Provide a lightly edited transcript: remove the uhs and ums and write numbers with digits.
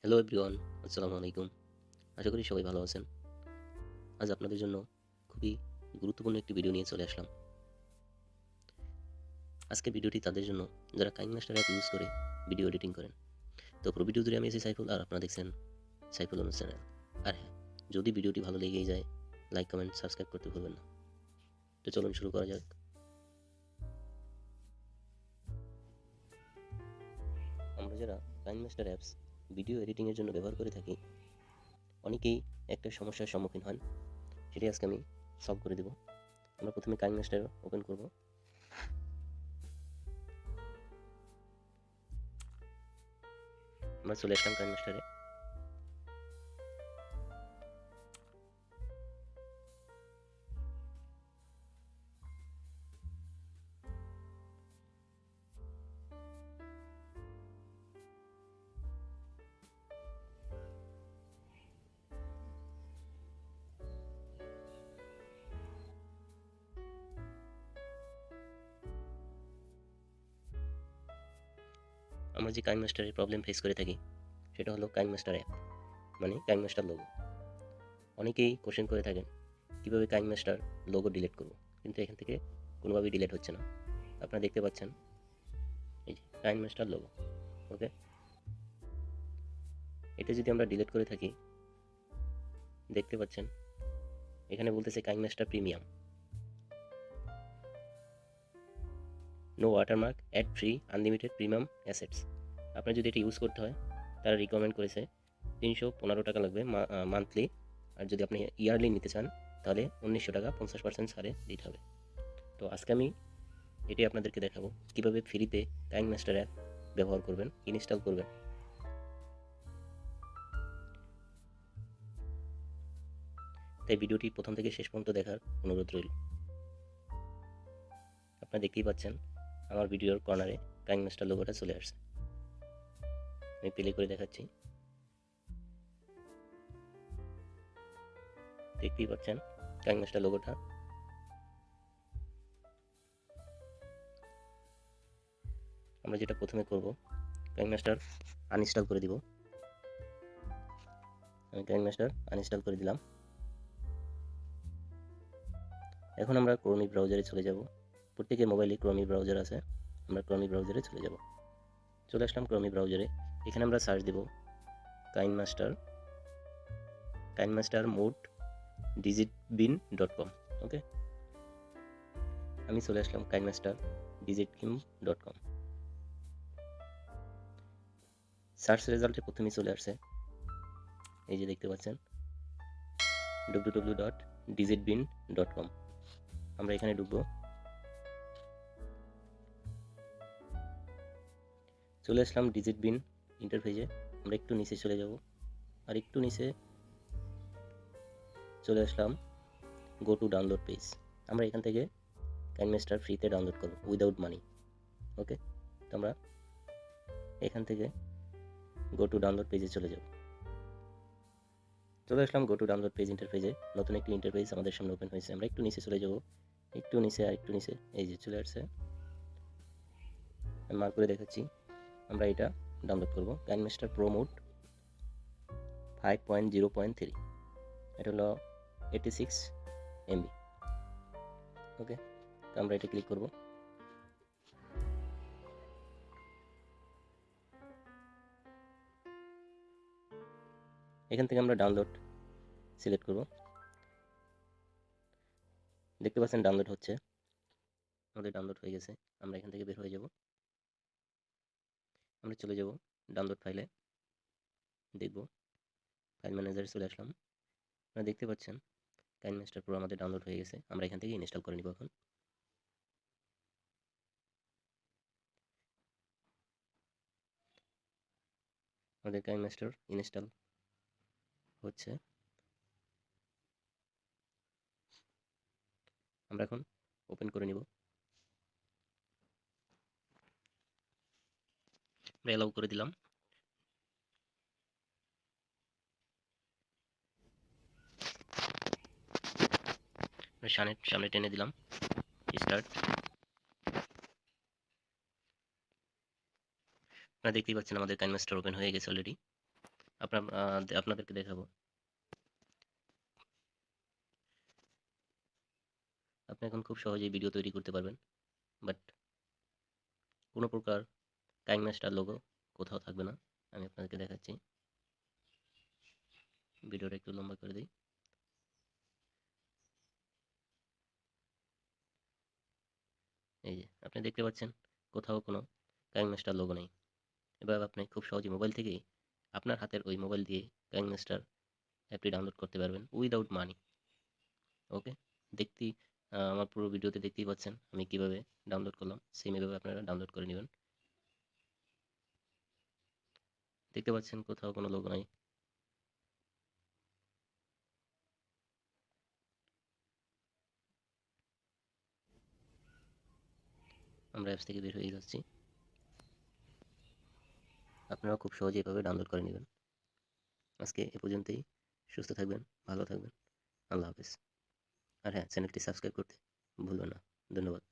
Hello everyone, আসসালামু আলাইকুম। আশা করি সবাই ভালো আছেন। আজ আপনাদের জন্য খুবই গুরুত্বপূর্ণ একটি ভিডিও নিয়ে চলে আসলাম। আজকের ভিডিওটি তাদের জন্য যারা কাইনমাস্টার অ্যাপ ইউজ করে ভিডিও এডিটিং করেন। তো পুরো ভিডিও জুড়ে আমি আছি সাইফুল, আর আপনারা দেখছেন সাইফুল অনু চ্যানেল। আর হ্যাঁ, যদি ভিডিওটি ভালো লেগেই যায়, লাইক, কমেন্ট, সাবস্ক্রাইব করতে ভুলবেন না। তো চলুন শুরু করা যাক। আমরা যারা কাইনমাস্টার অ্যাপস ভিডিও এডিটিংয়ের জন্য ব্যবহার করে থাকি, অনেকেই একটা সমস্যার সম্মুখীন হন। সেটি আজকে আমি সলভ করে দেব। আমরা প্রথমে কাইনমাস্টার ওপেন করব। আমরা চলে আসলাম কাইনমাস্টারে। আমরা যে কাইনমাস্টারের প্রবলেম ফেস করে থাকি সেটা হলো কাইনমাস্টার অ্যাপ, মানে কাইনমাস্টার লোগো। অনেকেই কোশ্চেন করে থাকেন কীভাবে কাইনমাস্টার লোগো ডিলিট করব, কিন্তু এখান থেকে কোনোভাবেই ডিলিট হচ্ছে না। আপনারা দেখতে পাচ্ছেন এই যে কাইনমাস্টার লোগো। ওকে, এটা যদি আমরা ডিলিট করে থাকি, দেখতে পাচ্ছেন এখানে বলতেছে KineMaster premium, no watermark, ad free, unlimited premium assets. আপনার যদি এটা ইউজ করতে হয়, তারা রিকমেন্ড করেছে 315 টাকা লাগবে মান্থলি। আর যদি আপনি ইয়ারলি নিতে চান তাহলে 1900 টাকা 50% ছাড়ে দিতে হবে। তো আজকে আমি এটাই আপনাদেরকে দেখাবো কীভাবে ফ্রিতে কাইনমাস্টার অ্যাপ ব্যবহার করবেন, ইনস্টল করবেন। তাই ভিডিওটি প্রথম থেকে শেষ পর্যন্ত দেখার অনুরোধ রইল। আপনারা দেখতেই পাচ্ছেন আমার ভিডিওর কর্নারে কাইনমাস্টার লোগোটা চলে আসছে। আমি প্লে করে দেখাচ্ছি। দেখতেই পাচ্ছেন কাইনমাস্টার লোগোটা। আমরা যেটা প্রথমে করব, কাইনমাস্টার আনইনস্টল করে দিব। আমি কাইনমাস্টার আনইনস্টল করে দিলাম। এখন আমরা ক্রোমি ব্রাউজারে চলে যাব। প্রত্যেকের মোবাইলে ক্রোমি ব্রাউজার আছে, আমরা ক্রোমি ব্রাউজারে চলে যাব। চলে আসলাম ক্রোমি ব্রাউজারে। এখানে আমরা সার্চ দেব কাইনমাস্টার মোড digitbin.com। ওকে, আমি চলে আসলাম কাইনমাস্টার digitbin.com। সার্চ রেজাল্টে প্রথমেই চলে আসছে, এই যে দেখতে পাচ্ছেন www.digitbin.com। আমরা এখানে ঢুকবো। চলে আসলাম digitbin ইন্টারফেসে। আমরা একটু নিচে চলে যাব, আর একটু নিচে চলে আসলাম গো টু ডাউনলোড পেজ। আমরা এখান থেকে কাইনমাস্টার ফ্রিতে ডাউনলোড করব উইদাউট মানি। ওকে, তো আমরা এখান থেকে গো টু ডাউনলোড পেজে চলে যাব। চলে আসলাম গো টু ডাউনলোড পেজ ইন্টারফেসে। নতুন একটি ইন্টারফেস আমাদের সামনে ওপেন হয়েছে। আমরা একটু নিচে চলে যাব, একটু নিচে আর একটু নিচে, এই যে চলে আসছে। আমি মার্ক করে দেখাচ্ছি। আমরা এটা ডাউনলোড করব, কাইনমাস্টার প্রো মোড 5.0.3। এটা হলো 86 MB। ওকে, তো আমরা এটা ক্লিক করব। এখান থেকে আমরা ডাউনলোড সিলেক্ট করব। দেখতে পাচ্ছেন ডাউনলোড হচ্ছে, আমাদের ডাউনলোড হয়ে গেছে। আমরা এখান থেকে বের হয়ে যাব, আমরা চলে যাব ডাউনলোড ফাইলে, দেখব। ফাইল ম্যানেজারে চলে আসলাম। আপনারা দেখতে পাচ্ছেন কাইনমাস্টার প্রো আমাদের ডাউনলোড হয়ে গেছে। আমরা এখান থেকে ইনস্টল করে নিব। এখন আমাদের কাইনমাস্টার ইনস্টল হচ্ছে। আমরা এখন ওপেন করে নিব। আমরা অ্যালাউ করে দিলাম। সামনে টেনে দিলাম, স্টার্ট। আপনারা দেখতেই পাচ্ছেন আমাদের কাইনমাস্টার ওপেন হয়ে গেছে অলরেডি। আপনাদেরকে দেখাবো। আপনি এখন খুব সহজেই ভিডিও তৈরি করতে পারবেন, বাট কোনো প্রকার কাইনমাস্টার লোগো কোথাও থাকবে না। আমি আপনাদেরকে দেখাচ্ছি। ভিডিওটা একটু লম্বা করে দিই। এই যে আপনি দেখতে পাচ্ছেন কোথাও কোনো কাইনমাস্টার লোগো নেই। এবার আপনি খুব সহজে মোবাইল থেকেই আপনার হাতের ওই মোবাইল দিয়ে কাইনমাস্টার অ্যাপটি ডাউনলোড করতে পারবেন উইদাউট মানি। ওকে, দেখতেই আমার পুরো ভিডিওতে দেখতেই পাচ্ছেন আমি কিভাবে ডাউনলোড করলাম, সেম এভাবে আপনারা ডাউনলোড করে নেবেন। দেখতে পাচ্ছেন কোথাও কোনো লোগো নাই। আমরা অ্যাপস থেকে বের হয়ে যাচ্ছি। আপনারাও খুব সহজে এভাবে ডাউনলোড করে নেবেন। আজকে এ পর্যন্তই। সুস্থ থাকবেন, ভালো থাকবেন। আল্লাহ হাফেজ। আর হ্যাঁ, চ্যানেলটি সাবস্ক্রাইব করতে ভুলবেন না। ধন্যবাদ।